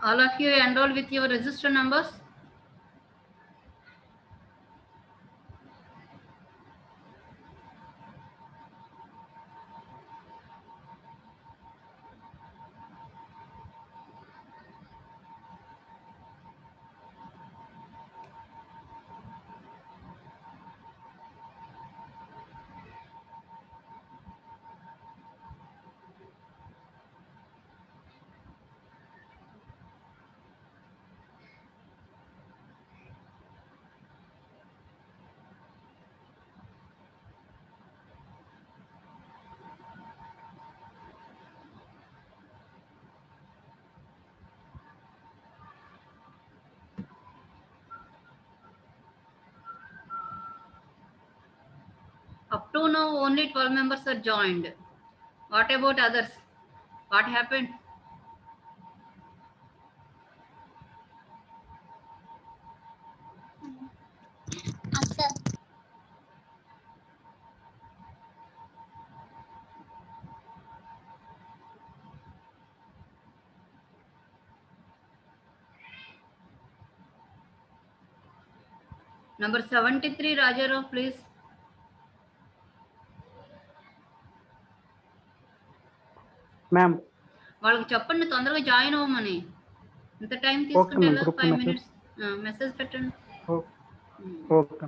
All of you enroll with your register numbers. Up to now, only 12 members are joined. What about others? What happened? Number 73, Rajarao, please. Ma'am వాళ్ళకి చెప్పండి తొందరగా join అవ్వమని. ఇంత time okay తీసుకుంటే ma'am ఎలా? Group 5 message minutes message పెట్టండి. Okay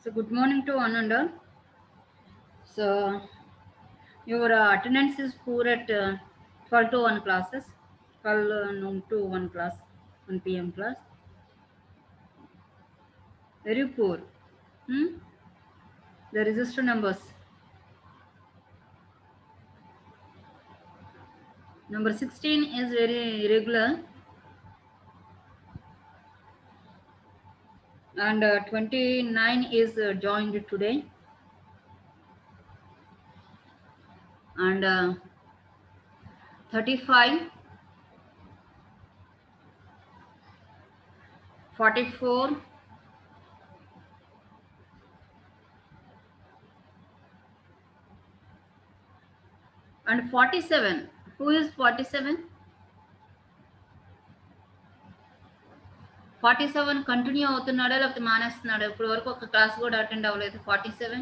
So good morning to one and all. So your attendance is poor at 12 to 1 classes, 12 noon to 1 class, 1 p.m. class. Very poor. Hmm? The register numbers. Number 16 is very irregular, and 29 is joined today, and 35, 44, and 47. Who is 47? 47 continue అవుతున్నాడా లేకపోతే మానేస్తున్నాడా? ఇప్పుడు వరకు ఒక class కూడా attend అవ్వలేదు. 47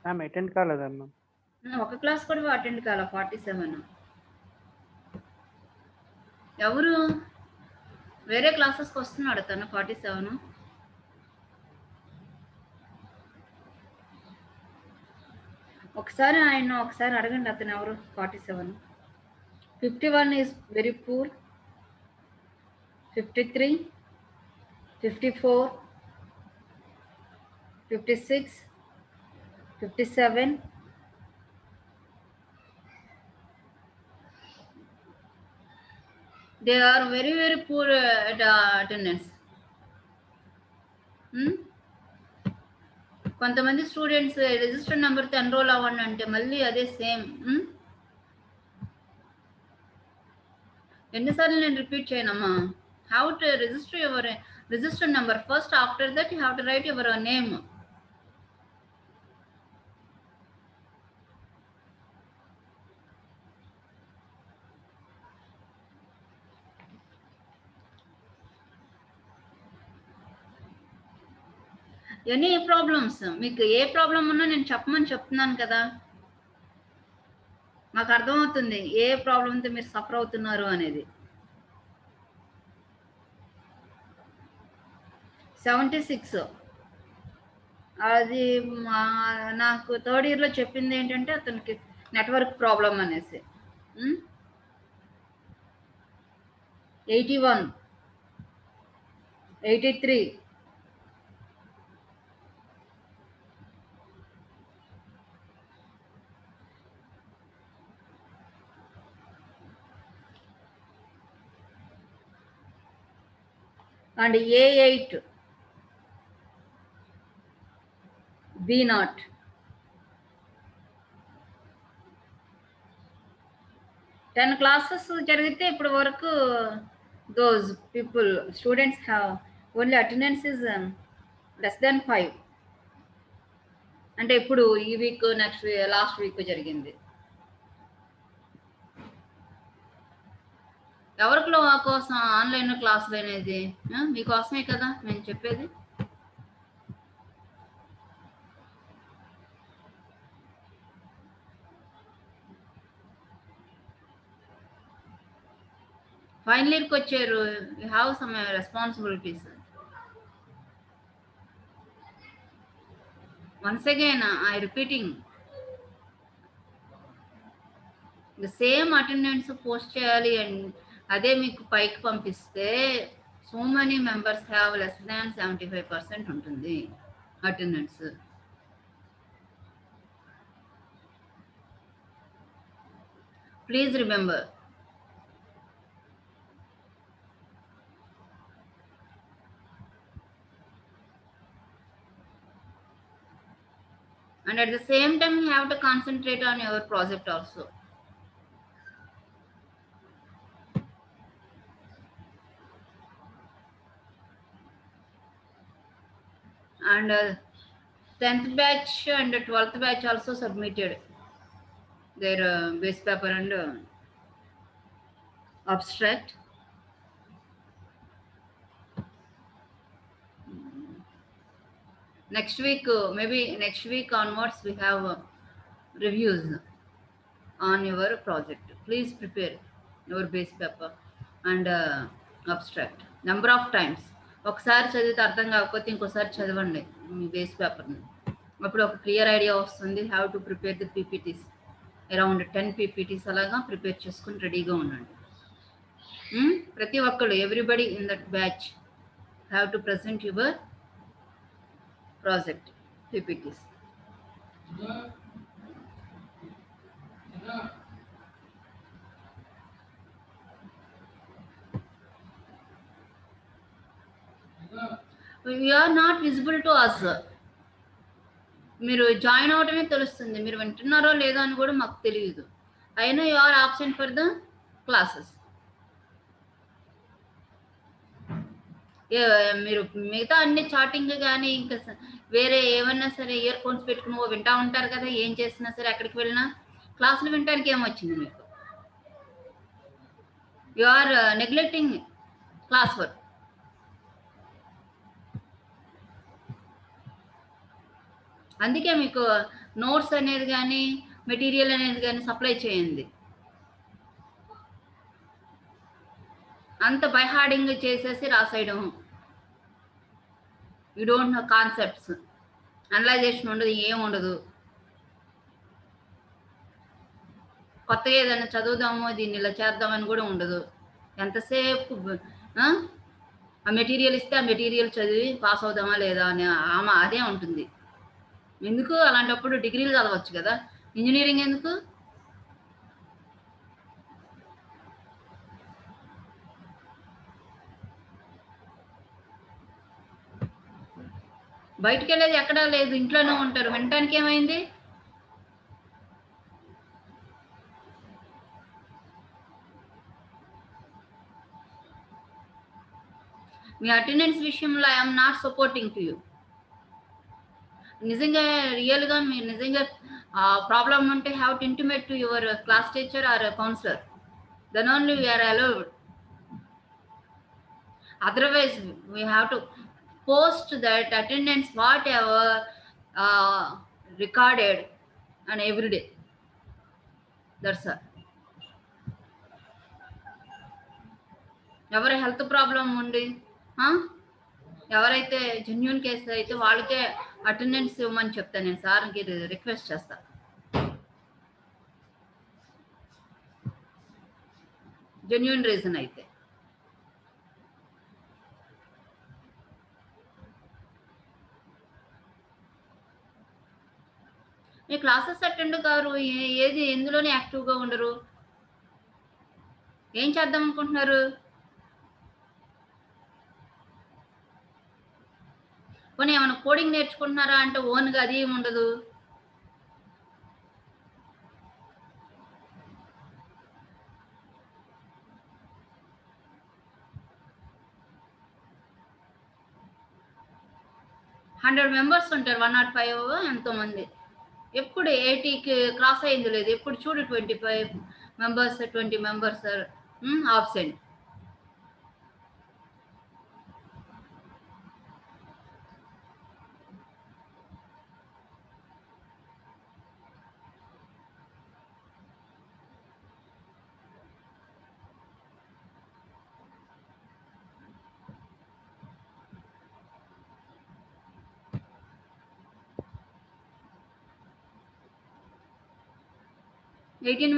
ma'am attend కాలేదా ma'am? ఒక class కూడా attend కాల. 47 ఎవరు? వేరే క్లాసెస్కి వస్తున్నాడు తను. 47 ఒకసారి అడగండి అతను ఎవరు. 47. 51 is very poor. 53, 54, 56, 57, they are very very poor at attendance. కొంతమంది స్టూడెంట్స్ రిజిస్టర్ నెంబర్తో ఎన్రోల్ అవ్వండి అంటే మళ్ళీ అదే సేమ్. ఎన్నిసార్లు నేను రిపీట్ చేయనమ్మా? How to register your register number first, after that you have to write your name. Any problems, మీకు ఏ ప్రాబ్లం ఉన్నా నేను చెప్పమని చెప్తున్నాను కదా. నాకు అర్థమవుతుంది ఏ ప్రాబ్లంతో మీరు సఫర్ అవుతున్నారు అనేది. 76 అది నాకు థర్డ్ ఇయర్లో చెప్పింది ఏంటంటే అతనికి నెట్వర్క్ ప్రాబ్లం అనేసి. 81, 83, 8, B0. 10 క్లాసెస్ జరిగితే ఇప్పుడు వరకు those people students have only attendance is less than 5. అంటే ఇప్పుడు ఈ వీక్, నెక్స్ట్ లాస్ట్ వీక్ జరిగింది. ఎవరికి కోసం ఆన్లైన్ క్లాసులు అనేది? మీకోసమే కదా నేను చెప్పేది. ఫైనల్ ఇయర్కి వచ్చారు. You have some responsibilities. Once again I repeating, same attendance post చేయాలి అండ్ అదే మీకు పైకి పంపిస్తే so many members have less than 75% ఉంటుంది attendance. Please remember. And at the same time you have to concentrate on your project also. And 10th batch and 12th batch also submitted their base paper and abstract. Next week, maybe next week onwards, we have reviews on your project. Please prepare your base paper and abstract. Number of times ఒకసారి చదివితే అర్థం కాకపోతే ఇంకోసారి చదవండి మీ base పేపర్ని. అప్పుడు ఒక clear idea వస్తుంది. Have to prepare the PPTs. Around 10 PPTs అలాగా ప్రిపేర్ చేసుకుని రెడీగా ఉండండి. ప్రతి ఒక్కళ్ళు, everybody in that batch have to present your project PPTs. You are not visible to us. మీరు జాయిన్ అవటమే తెలుస్తుంది, మీరు వింటున్నారో లేదో అని కూడా మాకు తెలియదు. అయినా you are absent for the classes. మీరు మిగతా అన్ని చాటింగ్ కానీ ఇంకా వేరే ఏమన్నా సరే ఇయర్ ఫోన్స్ పెట్టుకుని వింటా ఉంటారు కదా. ఏం చేసినా సరే ఎక్కడికి వెళ్ళినా క్లాసులు వినటానికి ఏమొచ్చింది మీకు? You are neglecting class work. అందుకే మీకు నోట్స్ అనేది కానీ మెటీరియల్ అనేది కానీ సప్లై చేయండి. అంత బైహార్డింగ్ చేసేసి రాసేయడం. You don't know concepts. Analysation ఉండదు, ఏం ఉండదు. కొత్తగా ఏదైనా చదువుదాము, దీన్ని ఇలా చేద్దామని కూడా ఉండదు. ఎంతసేపు ఆ మెటీరియల్ ఇస్తే ఆ మెటీరియల్ చదివి పాస్ అవుదామా లేదా అని అదే ఉంటుంది. ఎందుకు అలాంటప్పుడు డిగ్రీలు చదవచ్చు కదా, ఇంజనీరింగ్ ఎందుకు? బయటికి వెళ్ళేది ఎక్కడా లేదు, ఇంట్లోనే ఉంటారు. వినటానికి ఏమైంది? మీ అటెండెన్స్ విషయంలో I'm not supporting to you. నిజంగా రియల్గా మీరు నిజంగా ప్రాబ్లం ఉంటే have to intimate to your class teacher or counsellor. Then only we are allowed. Otherwise we have to post that attendance whatever recorded and every day. That's all. ఎవరి health problem ఉండి ఎవరైతే genuine case అయితే వాళ్ళకే attendance ఇవ్వమని చెప్తాను నేను. సార్కి request చేస్తా. జెన్యూన్ రీజన్ అయితే. మీ క్లాసెస్ అటెండ్ కారు, ఏది ఎందులోనే యాక్టివ్గా ఉండరు. ఏం చేద్దాం అనుకుంటున్నారు? పోనీ ఏమైనా కోడింగ్ నేర్చుకుంటున్నారా అంటే ఓన్గా అది ఏమి ఉండదు. హండ్రెడ్ మెంబర్స్ ఉంటారు, 105 ఎంతోమంది. ఎప్పుడు 80కి క్రాస్ అయింది లేదు. ఎప్పుడు చూడు 25 మెంబర్స్ 20 మెంబర్స్ ఆబ్సెంట్.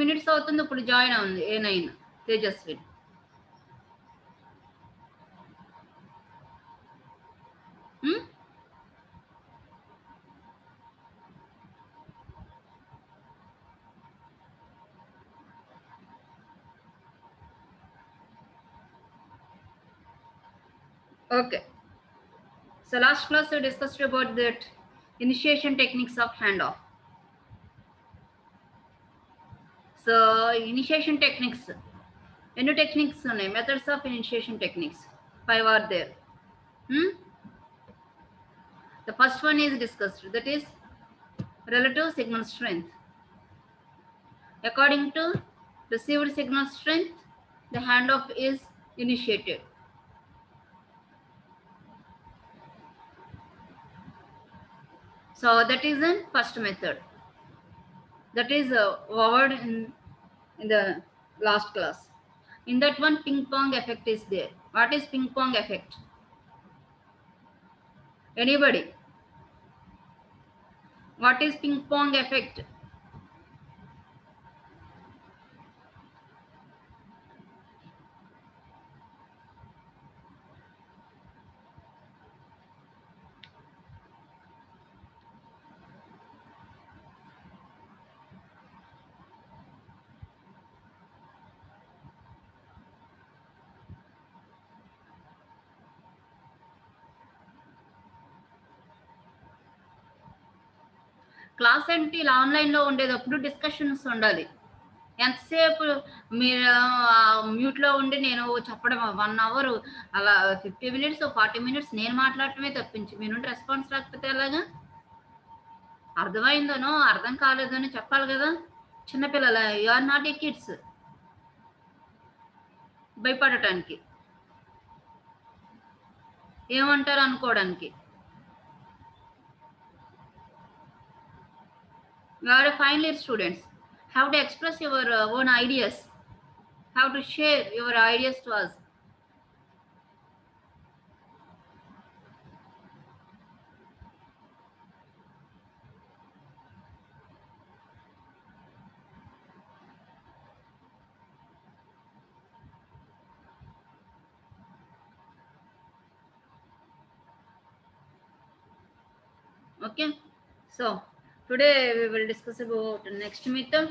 minutes అవుతుంది. ఇప్పుడు జాయిన్ అవుంది A9 Tejaswi. Okay. So last class we discussed about that initiation techniques of handoff. So initiation techniques. Any techniques ఉన్నాయి, methods of initiation techniques. 5 are there. The first one is discussed, that is relative signal strength. According to received signal strength, the handoff is initiated. So that is the first method. That is covered in the last class. In that one, ping pong effect is there. What is ping pong effect? Anybody? What is ping pong effect? Class అంటే ఇలా ఆన్లైన్లో ఉండేటప్పుడు discussions ఉండాలి. ఎంతసేపు మీరు మ్యూట్లో ఉండి నేను చెప్పడం 1 అవర్ అలా 50 మినిట్స్ 40 మినిట్స్ నేను మాట్లాడటమే తప్పించి మీ నుండి రెస్పాన్స్ రాకపోతే ఎలాగా? అర్థమైందనో అర్థం కాలేదనో చెప్పాలి కదా. చిన్నపిల్లల you are not a kids భయపడటానికి, ఏమంటారు అనుకోవడానికి. You are a final year students. How to express your own ideas. How to share your ideas to us. Okay. So today we will discuss about next method.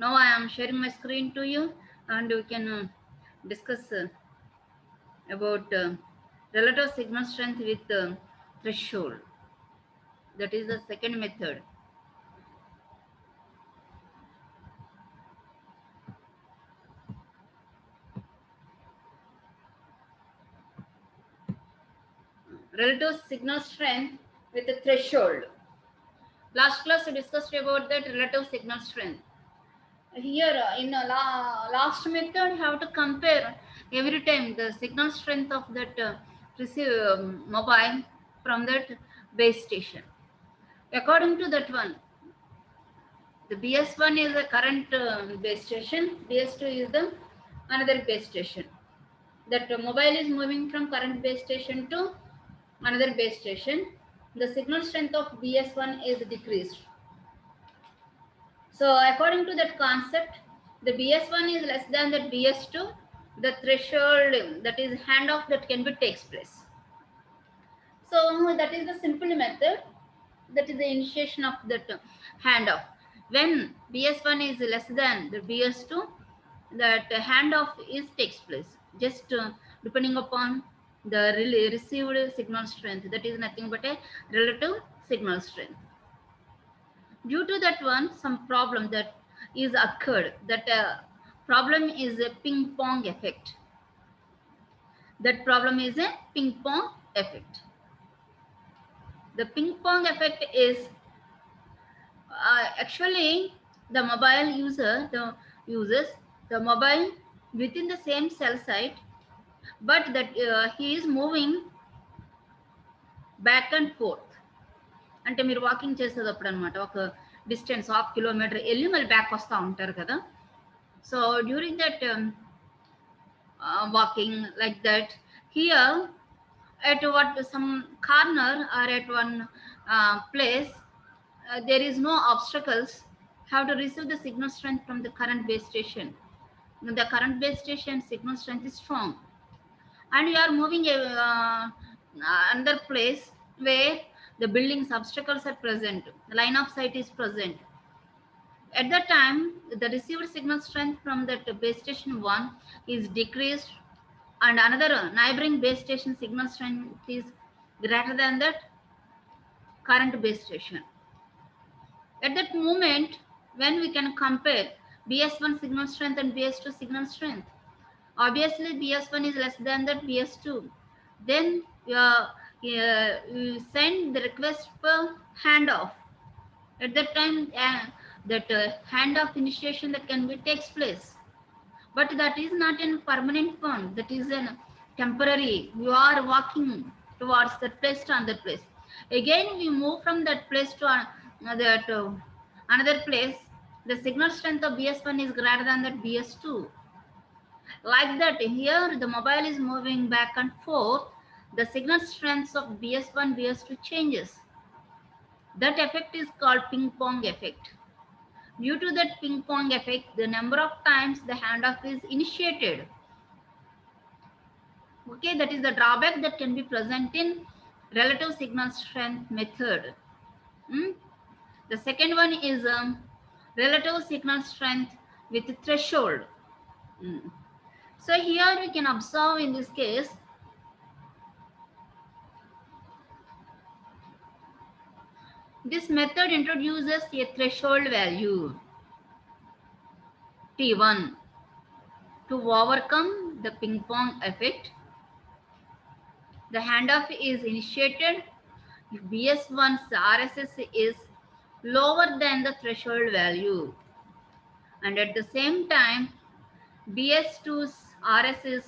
Now I am sharing my screen to you, and we can discuss about relative signal strength with threshold. That is the second method. Relative signal strength with a threshold. Last class we discussed about that relative signal strength. Here in last method, you have to compare every time the signal strength of that mobile from that base station. According to that one, the BS1 is the current base station, BS2 is the another base station. That mobile is moving from current base station to another base station. The signal strength of BS1 is decreased. So according to that concept, the BS1 is less than that BS2, the threshold, that is handoff that can be takes place. So that is the simple method, that is the initiation of that handoff. When BS1 is less than the BS2, that handoff is takes place, just depending upon the received signal strength, that is nothing but a relative signal strength. Due to that one, some problem that is occurred, that problem is a ping pong effect. That problem is a ping pong effect. The ping pong effect is actually the mobile user uses the mobile within the same cell site, but that he is moving back and forth. అంటే మీరు walking చేసేటప్పుడు అనమాట, ఒక distance 1/2 kilometre వెళ్ళి మళ్ళీ back వస్తూ ఉంటారు కదా. So during that walking like that, here at what some corner or at one place there is no obstacles, have to receive the signal strength from the current base station. The current base station signal strength is strong, and you are moving another place where the buildings obstacles are present, the line of sight is present. At that time, the received signal strength from that base station 1 is decreased, and another neighboring base station signal strength is greater than that current base station. At that moment, when we can compare BS1 signal strength and BS2 signal strength, obviously BS1 is less than that BS2. Then you send the request for handoff. At that time, that handoff initiation that can be takes place, but that is not in permanent one, that is a temporary. You are walking towards that place to another place, again we move from that place to another place, the signal strength of BS1 is greater than that BS2. Like that, here the mobile is moving back and forth, the signal strengths of BS1, BS2 changes. That effect is called ping pong effect. Due to that ping pong effect, the number of times the handoff is initiated. Okay, that is the drawback that can be present in relative signal strength method. The second one is relative signal strength with threshold. So here we can observe in this case, this method introduces a threshold value T1 to overcome the ping pong effect. The handoff is initiated if BS1's RSS is lower than the threshold value, and at the same time BS2's RS is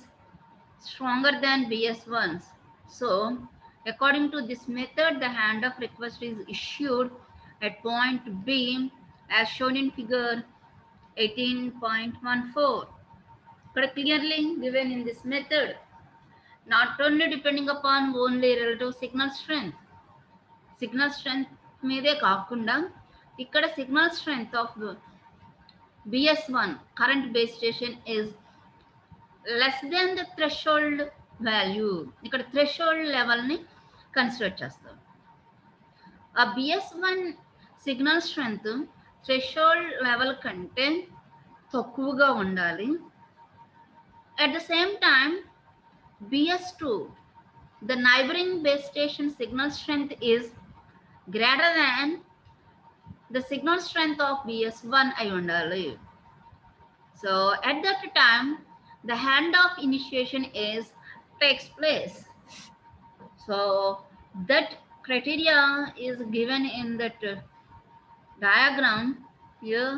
stronger than BS1's. So according to this method, the handoff request is issued at point B as shown in figure 18.14. But clearly given in this method, not only depending upon only relative signal strength మీదే కాకుండా ఇక్కడ signal strength of BS1 current base station is less than the threshold value. ఇక్కడ threshold level ని consider చేస్తాం. ఆ BS1 signal strength threshold level కంటే తక్కువగా ఉండాలి. At the same time, BS2, the neighboring base station signal strength is greater than the signal strength of BS1 అయి ఉండాలి. So at that time, the handoff initiation takes place. So that criteria is given in that diagram here.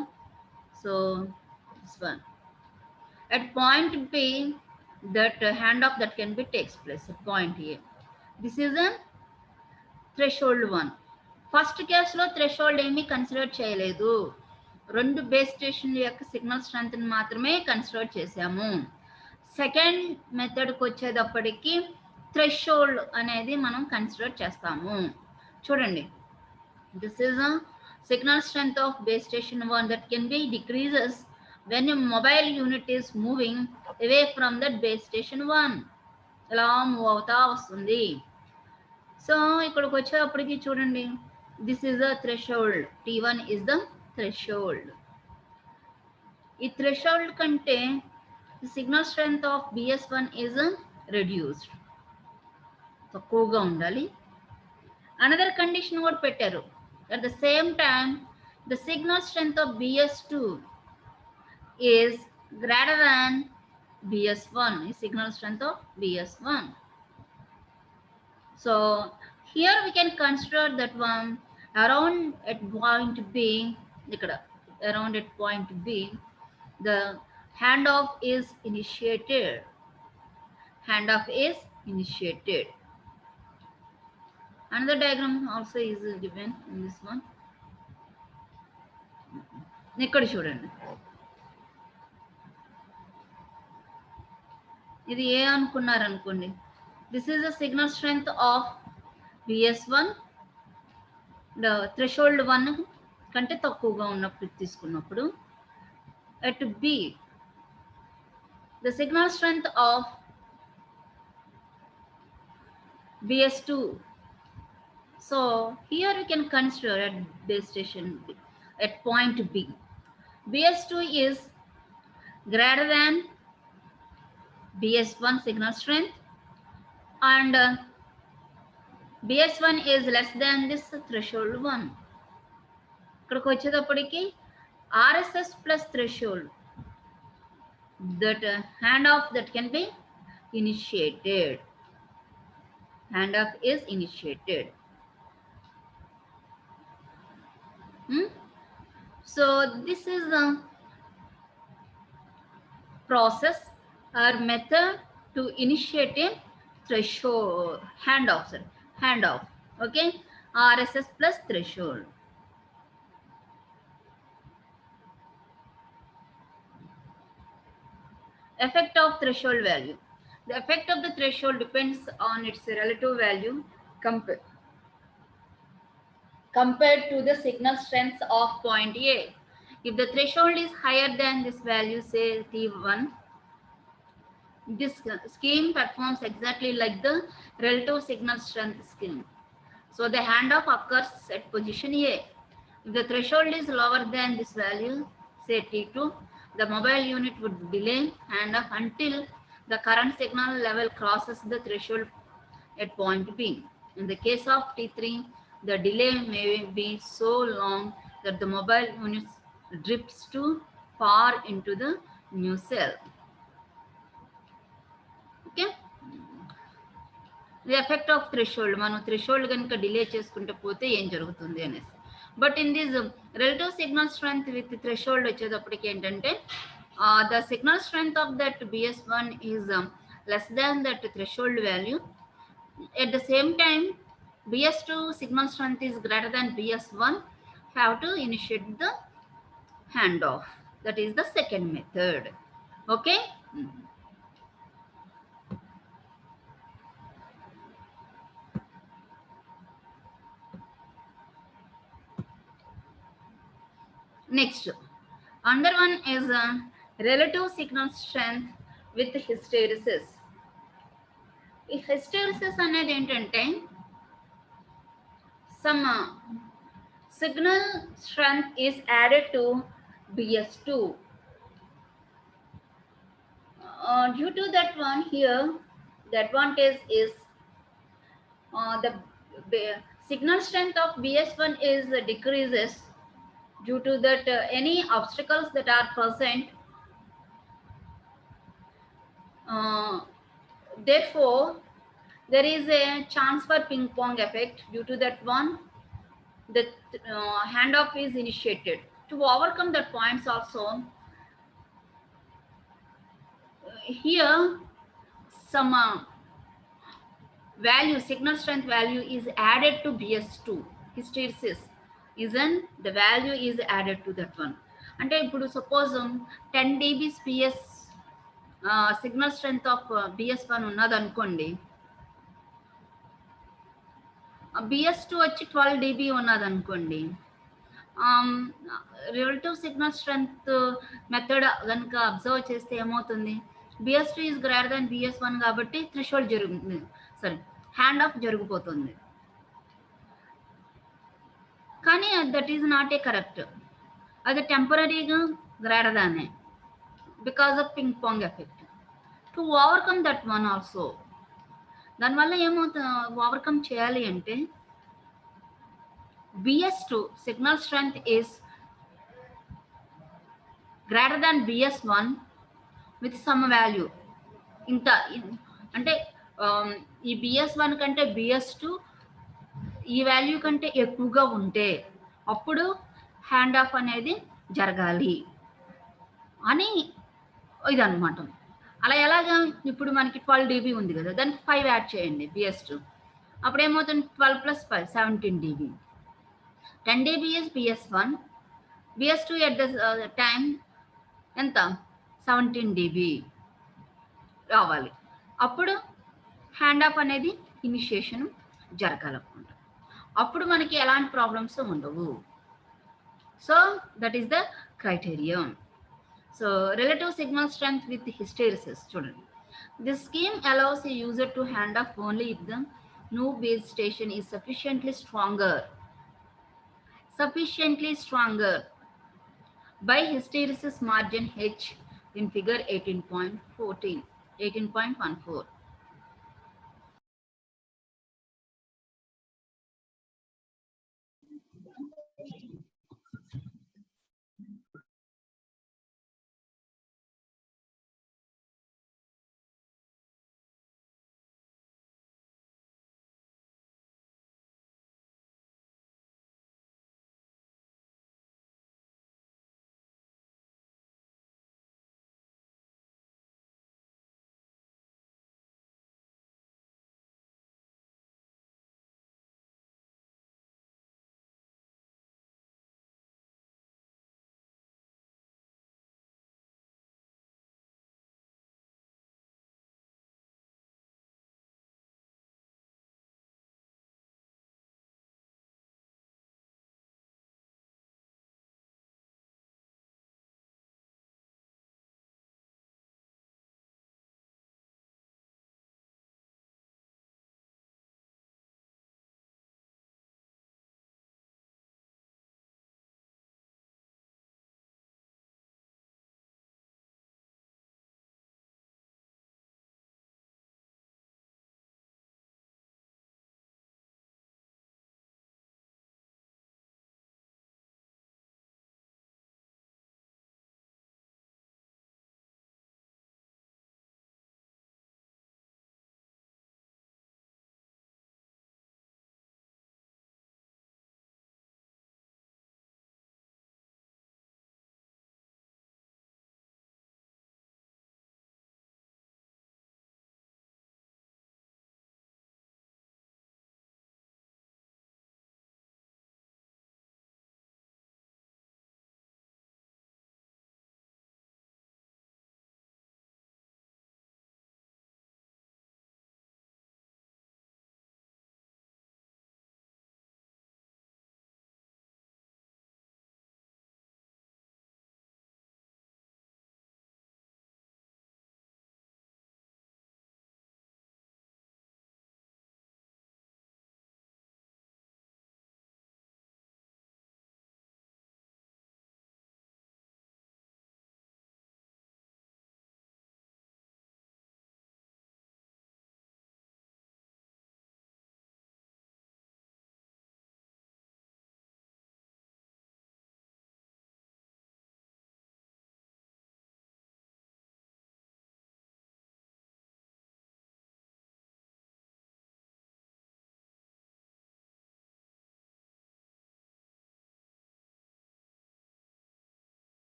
So this one. At point B, that handoff that can be takes place at point A. This is a threshold one. First case లో threshold ఏమీ consider చేయలేదు. రెండు base station యొక్క signal strength మాత్రమే consider చేశాము. Second మెథడ్కి వచ్చేటప్పటికి threshold అనేది మనం కన్సిడర్ చేస్తాము. చూడండి, this is a signal strength of base station 1 that can be decreases when a mobile unit is moving away from that base station 1. ఇలా move అవుతా వస్తుంది. సో ఇక్కడికి వచ్చేటప్పటికి చూడండి, this is a threshold. T1 is the threshold. ఈ threshold కంటే the signal strength of BS1 is reduced. తక్కువగా ఉండాలి. Another condition కూడా పెట్టారు. At the same time, the signal strength of BS2 is greater than BS1, is signal strength of BS1. So here we can consider that one around at point B, around at point B, the handoff is initiated. Handoff is initiated. Another diagram also is given in this one. ఇక్కడ చూడండి, ఇది ఏ అనుకున్నారనుకోండి, this is the signal strength of BS1, the threshold 1 కంటే తక్కువగా ఉన్నప్పుడు తీసుకున్నప్పుడు. At B, the signal strength of BS2. So here we can consider at base station B, at point B, BS2 is greater than BS1 signal strength, and BS1 is less than this threshold 1. ఇక్కడికి వచ్చేటప్పటికి RSS plus threshold, that handoff that can be initiated. Handoff is initiated. So this is the process or method to initiate a threshold handoff. Okay, RSS plus threshold. Effect of threshold value. The effect of the threshold depends on its relative value compared to the signal strength of point A. If the threshold is higher than this value, say T1, this scheme performs exactly like the relative signal strength scheme. So the handoff occurs at position A. If the threshold is lower than this value, say T2, the mobile unit would delay handoff until the current signal level crosses the threshold at point B. In the case of T3, the delay may be so long that the mobile unit drifts too far into the new cell. Okay? The effect of threshold, మనం threshold కనుక delay చేసుకుంటూ పోతే ఏం జరుగుతుంది అనేసి. But in this relative signal strength with threshold వచ్చేటప్పటికి ఏంటంటే the signal strength of that BS1 is less than that threshold value. At the same time, BS2 signal strength is greater than BS1, have to initiate the handoff. That is the second method. Okay? Next, another one is relative signal strength with hysteresis. ఈ hysteresis అనేది ఏంటంటే some signal strength is added to BS2. Due to that one here, the advantage is the signal strength of BS1 is decreases due to that any obstacles that are present. Therefore, there is a chance for ping pong effect. Due to that one, the handoff is initiated. To overcome that points also, here some value, signal strength value is added to BS2. Hysteresis isn't the value is added to that one. అంటే ఇప్పుడు suppose 10 dB PS signal strength of BS1 ఉన్నదనుకోండి, BS2 వచ్చి 12 dB ఉన్నదనుకోండి, relative signal strength method కనుక observe చేస్తే ఏమవుతుంది, BS2 is greater than BS1 కాబట్టి threshold జరుగుతుంది, సారీ హ్యాండ్ ఆఫ్ జరిగిపోతుంది. కానీ that is not a correct, అది టెంపరీగా గ్రేటర్ దానే because of ping pong effect. To overcome that one also, దానివల్ల ఏమవుతుంది, ఓవర్కమ్ చేయాలి అంటే BS2 signal strength is greater than BS1 with some value. ఇంత అంటే ఈ BS1 కంటే BS2 ఈ వాల్యూ కంటే ఎక్కువగా ఉంటే అప్పుడు హ్యాండ్ ఆఫ్ అనేది జరగాలి అని ఇదన్నమాట. అలా ఎలాగా, ఇప్పుడు మనకి 12 dB ఉంది కదా, దానికి 5 యాడ్ చేయండి BS2, అప్పుడు ఏమవుతుంది 12 + 5 17 dB. 10 dB is BS1, BS2 at the time ఎంత 17 dB రావాలి, అప్పుడు హ్యాండ్ ఆఫ్ అనేది ఇనిషియేషన్ జరగాలన్నమాట. అప్పుడు మనకి ఎలాంటి ప్రాబ్లమ్స్ ఉండవు. So that is the criteria. So relative signal strength with hysteresis చూడండి. This scheme allows a user to hand off only if the new base station is sufficiently stronger by hysteresis margin H in figure 18.14.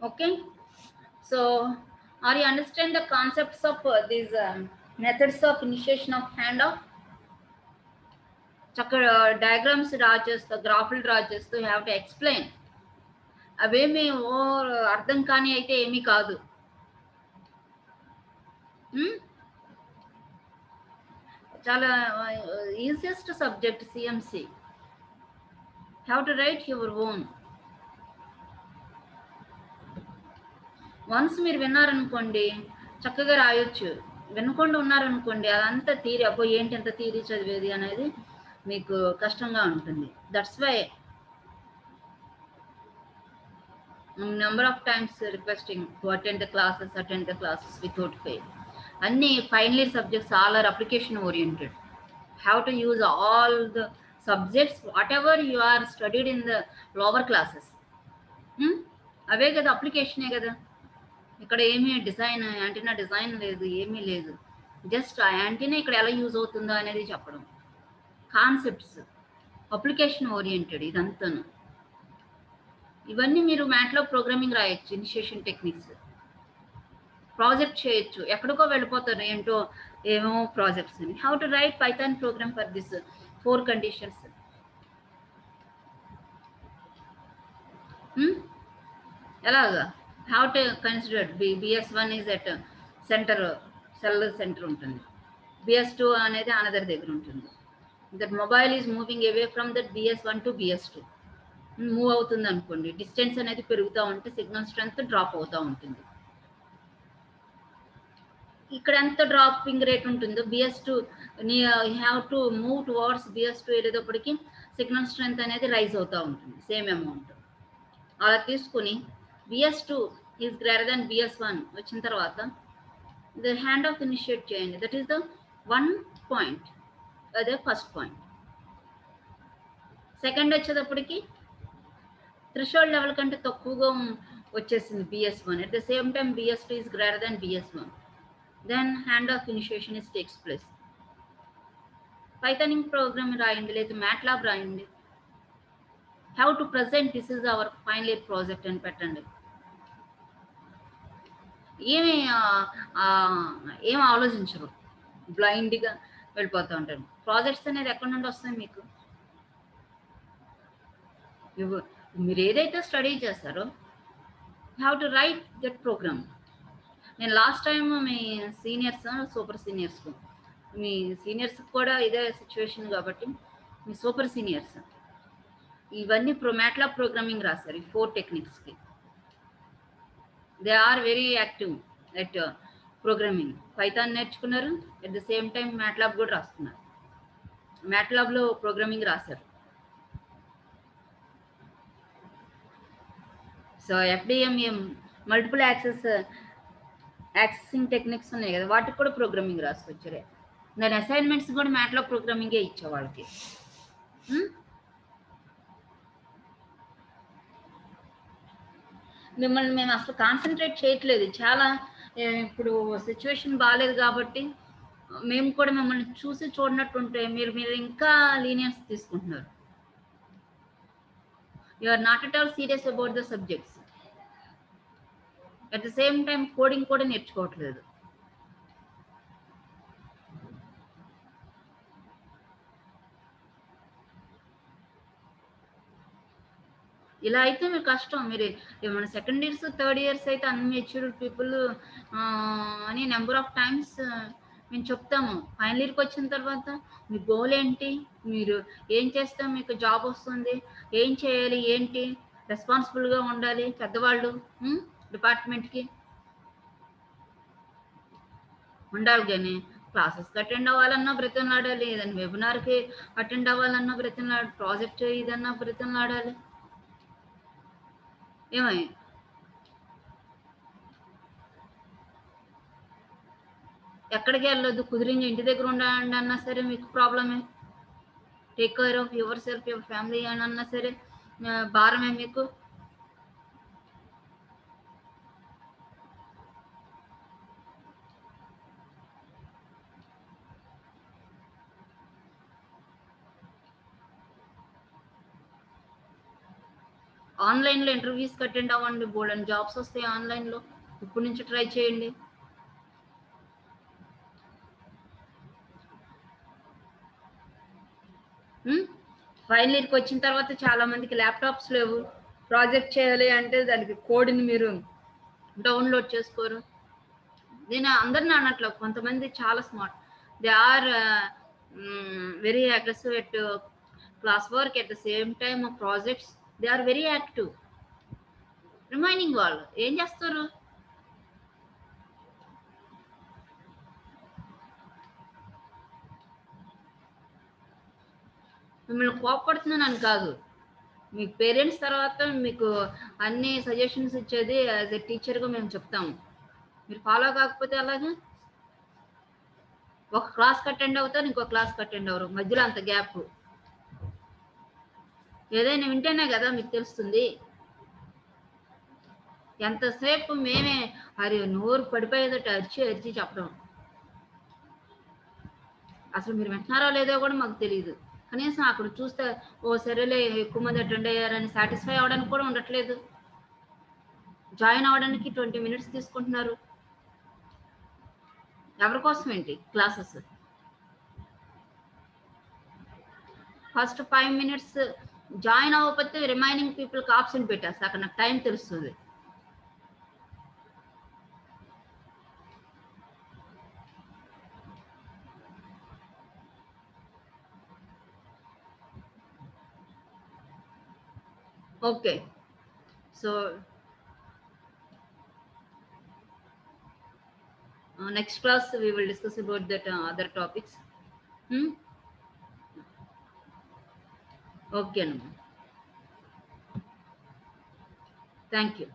Okay, so are you understand the concepts of these methods of initiation of handoff? చక్కగా diagrams draw చేస్తూ గ్రాఫ్లు draw చేస్తూ you have to explain. అవేమి ఓ అర్థం కాని అయితే ఏమీ కాదు. చాలా easiest subject CMC. Have to write your own. Once మీరు విన్నారనుకోండి చక్కగా రాయొచ్చు. వినకుండా ఉన్నారనుకోండి అదంతా థియరీ, అబ్బో ఏంటి ఎంత థియరీ చదివేది అనేది మీకు కష్టంగా ఉంటుంది. That's why number of times requesting to attend the classes without fail. అన్ని final year subjects all are application oriented. Have to use all the subjects whatever you are studied in the lower classes. అవే కదా, అప్లికేషనే కదా. ఇక్కడ ఏమీ design antenna design లేదు, ఏమీ లేదు. జస్ట్ ఆ యాంటీనా ఇక్కడ ఎలా యూజ్ అవుతుందో అనేది చెప్పడం. కాన్సెప్ట్స్ అప్లికేషన్ ఓరియంటెడ్ ఇదంతాను. ఇవన్నీ మీరు మ్యాట్లాబ్ ప్రోగ్రామింగ్ రాయొచ్చు. ఇనిషియేషన్ టెక్నిక్స్ ప్రాజెక్ట్ చేయొచ్చు. ఎక్కడికో వెళ్ళిపోతారు ఏంటో ఏమో ప్రాజెక్ట్స్ అని. How to write Python program for this 4 conditions. ఎలాగా how to consider BS1 is at centre, cell centre ఉంటుంది. BS2 అనేది అనదర్ దగ్గర ఉంటుంది. That mobile is moving away from that BS1 to BS2. Move అవుతుంది అనుకోండి, distance అనేది పెరుగుతూ ఉంటే సిగ్నల్ స్ట్రెంత్ డ్రాప్ అవుతూ ఉంటుంది. ఇక్కడ ఎంత డ్రాపింగ్ రేట్ ఉంటుందో BS2 have to move towards BS2 వెళ్ళేటప్పటికి సిగ్నల్ స్ట్రెంత్ అనేది రైజ్ అవుతూ ఉంటుంది సేమ్ అమౌంట్. అలా తీసుకుని BS2 is greater than BS1 వచ్చిన తర్వాత ద హ్యాండ్ ఆఫ్ ఇనిషియేట్ చేయండి. దట్ ఈస్ ద 1 పాయింట్, అదే ఫస్ట్ పాయింట్. సెకండ్ వచ్చేటప్పటికి థ్రెషోల్డ్ లెవెల్ కంటే తక్కువగా వచ్చేసింది BS1. At the same time BS2 is greater than BS1. Then hand off initiation is takes place. పైథానింగ్ program రాయండి, లేదా MATLAB రాయండి. How to present this is our final year project అని పెట్టండి. ఏం ఆలోచించరు, బ్లైండ్గా వెళ్ళిపోతూ ఉంటారు. ప్రాజెక్ట్స్ అనేది ఎక్కడి నుండి వస్తాయి మీకు? మీరు ఏదైతే స్టడీ చేస్తారో have to write that program. నేను లాస్ట్ టైం మీ సీనియర్స్, సూపర్ సీనియర్స్కు, మీ సీనియర్స్కి కూడా ఇదే సిచ్యువేషన్ కాబట్టి మీ సూపర్ సీనియర్స్ ఇవన్నీ మ్యాట్లాబ్ ప్రోగ్రామింగ్ రాశారు. ఈ 4 టెక్నిక్స్కి they are very active at programming. Python నేర్చుకున్నారు, at the same time MATLAB కూడా రాస్తున్నారు. మ్యాట్లాబ్లో ప్రోగ్రామింగ్ రాశారు. So FDMM multiple accessing techniques ఉన్నాయి కదా, వాటికి కూడా ప్రోగ్రామింగ్ రాసుకొచ్చారు. దాని అసైన్మెంట్స్ కూడా మ్యాట్లాబ్ ప్రోగ్రామింగే ఇచ్చే వాళ్ళకి. మిమ్మల్ని మేము అసలు కాన్సన్ట్రేట్ చేయట్లేదు. చాలా ఇప్పుడు సిచ్యువేషన్ బాగాలేదు కాబట్టి మేము కూడా మిమ్మల్ని చూసి చూడనట్టుంటే మీరు ఇంకా లీనియన్స్ తీసుకుంటున్నారు. You are not at all serious about the subjects. At the same time coding కూడా నేర్చుకోవట్లేదు. ఇలా అయితే మీరు కష్టం. మీరు ఏమైనా సెకండ్ ఇయర్స్, థర్డ్ ఇయర్స్ అయితే అన్మెచ్యూర్డ్ పీపుల్ అని నెంబర్ ఆఫ్ టైమ్స్ మేము చెప్తాము. ఫైనల్ ఇయర్కి వచ్చిన తర్వాత మీ గోల్ ఏంటి, మీరు ఏం చేస్తే మీకు జాబ్ వస్తుంది, ఏం చేయాలి, ఏంటి, రెస్పాన్సిబుల్గా ఉండాలి పెద్దవాళ్ళు డిపార్ట్మెంట్కి ఉండాలి. కానీ క్లాసెస్కి అటెండ్ అవ్వాలన్నా బ్రతిమలాడాలి, ఏదైనా వెబినార్కి అటెండ్ అవ్వాలన్నా బ్రతిమలాడాలి, ప్రాజెక్ట్ ఇదన్నా బ్రతిమలాడాలి. ఏమై ఎక్కడికి వెళ్ళొద్దు, కుదిరించి ఇంటి దగ్గర ఉండండి అన్నా సరే మీకు ప్రాబ్లమే. Take care of your self, your family అని అన్నా సరే భారమే మీకు. ఆన్లైన్లో ఇంటర్వ్యూస్కి అటెండ్ అవ్వండి, బోల్డెన్ జాబ్స్ వస్తాయి ఆన్లైన్లో. ఇప్పటి నుంచి ట్రై చేయండి. ఫైనల్ ఇయర్కి వచ్చిన తర్వాత చాలా మందికి ల్యాప్టాప్స్ లేవు. ప్రాజెక్ట్ చేయాలి అంటే దానికి కోడ్ని మీరు డౌన్లోడ్ చేసుకోరు. నేను అందరిని అనట్లా, కొంతమంది చాలా smart, they are very aggressive at class work, at the same time projects they are very active. Remaining వాళ్ళు ఏం చేస్తారు? మిమ్మల్ని కోపడుతున్నానని కాదు, మీ పేరెంట్స్ తర్వాత మీకు అన్ని సజెషన్స్ ఇచ్చేది యాజ్ ఎ టీచర్గా మేము చెప్తాము. మీరు ఫాలో కాకపోతే అలాగా? ఒక క్లాస్కి అటెండ్ అవుతారు, ఇంకో క్లాస్కి అటెండ్ అవ్వరు, మధ్యలో అంత గ్యాప్. ఏదైనా వింటేనే కదా మీకు తెలుస్తుంది. ఎంతసేపు మేమే అరే నోరు పడిపోయేదట అరిచి అరిచి చెప్పడం, అసలు మీరు వింటున్నారో లేదో కూడా మాకు తెలియదు. కనీసం అక్కడ చూస్తే ఓ సరేలే ఎక్కువ మంది అటెండ్ అయ్యారని సాటిస్ఫై అవ్వడానికి కూడా ఉండట్లేదు. జాయిన్ అవ్వడానికి 20 minutes తీసుకుంటున్నారు. ఎవరి కోసం ఏంటి క్లాసెస్? ఫస్ట్ 5 minutes జాయిన్ అవ్వకపోతే రిమైనింగ్ పీపుల్కి ఆప్షన్ పెట్టేస్తా, అక్కడ నాకు టైం తెలుస్తుంది. Okay, so next class we will discuss about that other topics. Okay, thank you.